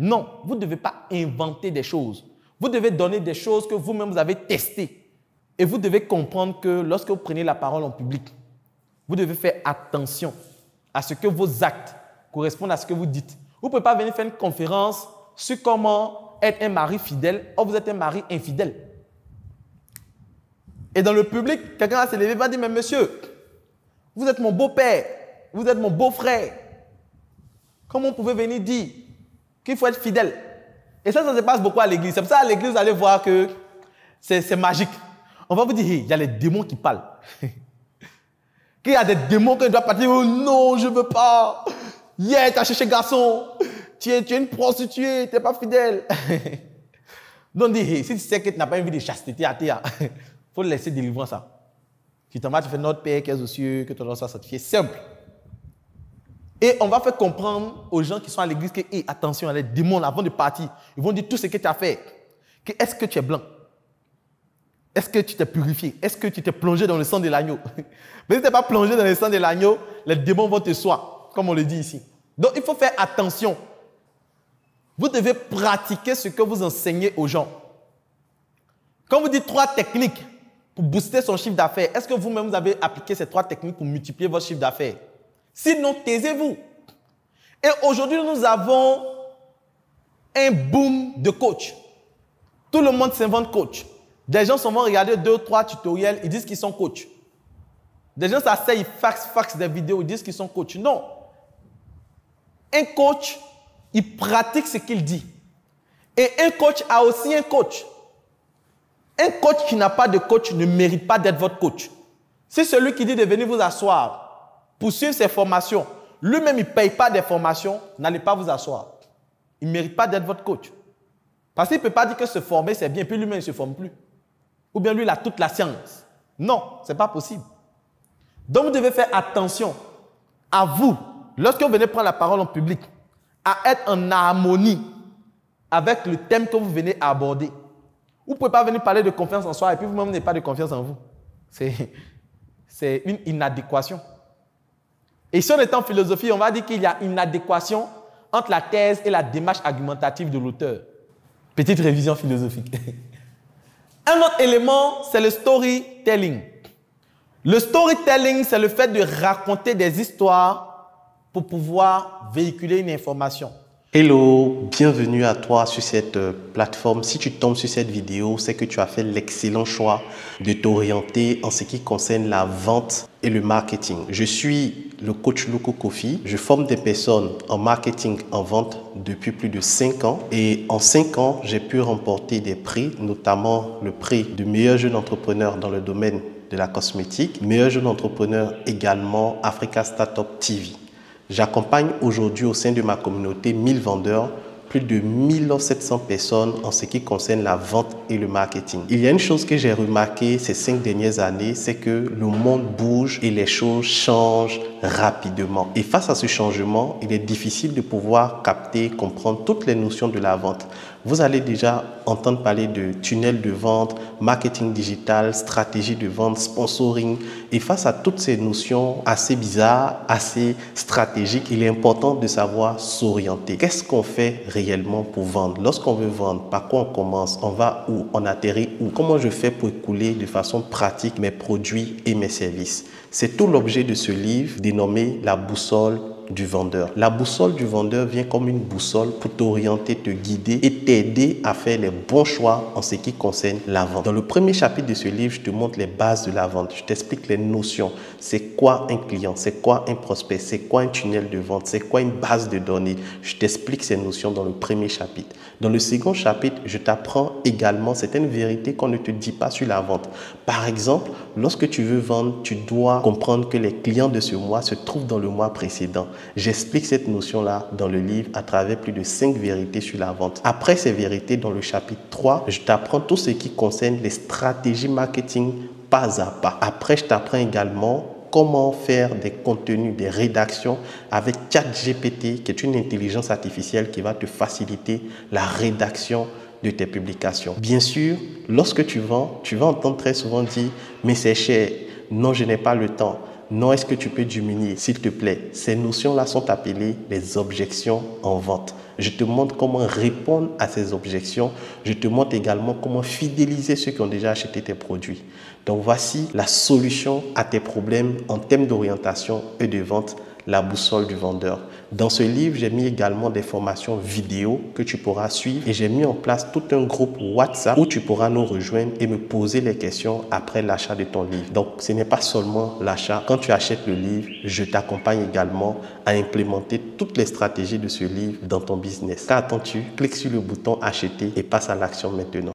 Non, vous ne devez pas inventer des choses. Vous devez donner des choses que vous-même vous avez testées. Et vous devez comprendre que lorsque vous prenez la parole en public, vous devez faire attention à ce que vos actes correspondent à ce que vous dites. Vous ne pouvez pas venir faire une conférence sur comment être un mari fidèle, or vous êtes un mari infidèle. Et dans le public, quelqu'un va se lever et va dire, mais monsieur, vous êtes mon beau-père, vous êtes mon beau-frère. Comment vous pouvez venir dire qu'il faut être fidèle? Et ça se passe beaucoup à l'église. C'est pour ça qu'à l'église, vous allez voir que c'est magique. On va vous dire, hey, il y a les démons qui parlent. Qu'il y a des démons qui doivent partir. Oh non, je ne veux pas. Yeah, tu as cherché garçon. Tu es une prostituée, tu n'es pas fidèle. Donc, dis, hey, si tu sais que tu n'as pas envie de chasteté à terre, il faut laisser délivrer ça. Tu t'en vas, tu fais notre Père qui est aux cieux, que ton nom soit sanctifié. Simple. Et on va faire comprendre aux gens qui sont à l'église que, hey, attention, les démons, avant de partir, ils vont dire tout ce que tu as fait. Est-ce que tu es blanc? Est-ce que tu t'es purifié? Est-ce que tu t'es plongé dans le sang de l'agneau? Mais si tu n'es pas plongé dans le sang de l'agneau, les démons vont te soigner, comme on le dit ici. Donc, il faut faire attention. Vous devez pratiquer ce que vous enseignez aux gens. Quand vous dites 3 techniques pour booster son chiffre d'affaires, est-ce que vous-même vous avez appliqué ces 3 techniques pour multiplier votre chiffre d'affaires? Sinon, taisez-vous. Et aujourd'hui, nous avons un boom de coach. Tout le monde s'invente coach. Des gens vont regarder 2 ou 3 tutoriels, ils disent qu'ils sont coach. Des gens s'asseyent, ils faxent des vidéos, ils disent qu'ils sont coach. Non. Un coach, il pratique ce qu'il dit. Et un coach a aussi un coach. Un coach qui n'a pas de coach ne mérite pas d'être votre coach. Si celui qui dit de venir vous asseoir pour suivre ses formations, lui-même il ne paye pas des formations, n'allez pas vous asseoir. Il ne mérite pas d'être votre coach. Parce qu'il ne peut pas dire que se former c'est bien, puis lui-même il ne se forme plus. Ou bien lui il a toute la science. Non, ce n'est pas possible. Donc vous devez faire attention à vous, lorsque vous venez prendre la parole en public, à être en harmonie avec le thème que vous venez aborder. Vous ne pouvez pas venir parler de confiance en soi et puis vous-même n'avez pas de confiance en vous. C'est une inadéquation. Et si on est en philosophie, on va dire qu'il y a une adéquation entre la thèse et la démarche argumentative de l'auteur. Petite révision philosophique. Un autre élément, c'est le storytelling. Le storytelling, c'est le fait de raconter des histoires pour pouvoir véhiculer une information. Hello, bienvenue à toi sur cette plateforme. Si tu tombes sur cette vidéo, c'est que tu as fait l'excellent choix de t'orienter en ce qui concerne la vente et le marketing. Je suis le coach Loco Kofi. Je forme des personnes en marketing, en vente depuis plus de 5 ans. Et en 5 ans, j'ai pu remporter des prix, notamment le prix du meilleur jeune entrepreneur dans le domaine de la cosmétique, meilleur jeune entrepreneur également Africa Startup TV. J'accompagne aujourd'hui au sein de ma communauté 1000 vendeurs, plus de 1700 personnes en ce qui concerne la vente et le marketing. Il y a une chose que j'ai remarqué ces 5 dernières années, c'est que le monde bouge et les choses changent rapidement. Et face à ce changement, il est difficile de pouvoir capter, comprendre toutes les notions de la vente. Vous allez déjà entendre parler de tunnel de vente, marketing digital, stratégie de vente, sponsoring. Et face à toutes ces notions assez bizarres, assez stratégiques, il est important de savoir s'orienter. Qu'est-ce qu'on fait réellement pour vendre? Lorsqu'on veut vendre, par quoi on commence? On va où? On atterrit où? Comment je fais pour écouler de façon pratique mes produits et mes services? C'est tout l'objet de ce livre dénommé La boussole du vendeur. La boussole du vendeur vient comme une boussole pour t'orienter, te guider et t'aider à faire les bons choix en ce qui concerne la vente. Dans le premier chapitre de ce livre, je te montre les bases de la vente. Je t'explique les notions. C'est quoi un client? C'est quoi un prospect? C'est quoi un tunnel de vente? C'est quoi une base de données? Je t'explique ces notions dans le premier chapitre. Dans le second chapitre, je t'apprends également certaines vérités qu'on ne te dit pas sur la vente. Par exemple, lorsque tu veux vendre, tu dois comprendre que les clients de ce mois se trouvent dans le mois précédent. J'explique cette notion-là dans le livre à travers plus de 5 vérités sur la vente. Après ces vérités, dans le chapitre 3, je t'apprends tout ce qui concerne les stratégies marketing pas à pas. Après, je t'apprends également comment faire des contenus, des rédactions avec ChatGPT, qui est une intelligence artificielle qui va te faciliter la rédaction de tes publications. Bien sûr, lorsque tu vends, tu vas entendre très souvent dire « mais c'est cher, non je n'ai pas le temps ». Non, est-ce que tu peux diminuer, s'il te plaît? Ces notions-là sont appelées les objections en vente. Je te montre comment répondre à ces objections. Je te montre également comment fidéliser ceux qui ont déjà acheté tes produits. Donc, voici la solution à tes problèmes en termes d'orientation et de vente, la boussole du vendeur. Dans ce livre, j'ai mis également des formations vidéo que tu pourras suivre et j'ai mis en place tout un groupe WhatsApp où tu pourras nous rejoindre et me poser les questions après l'achat de ton livre. Donc, ce n'est pas seulement l'achat. Quand tu achètes le livre, je t'accompagne également à implémenter toutes les stratégies de ce livre dans ton business. Qu'attends-tu? Clique sur le bouton acheter et passe à l'action maintenant.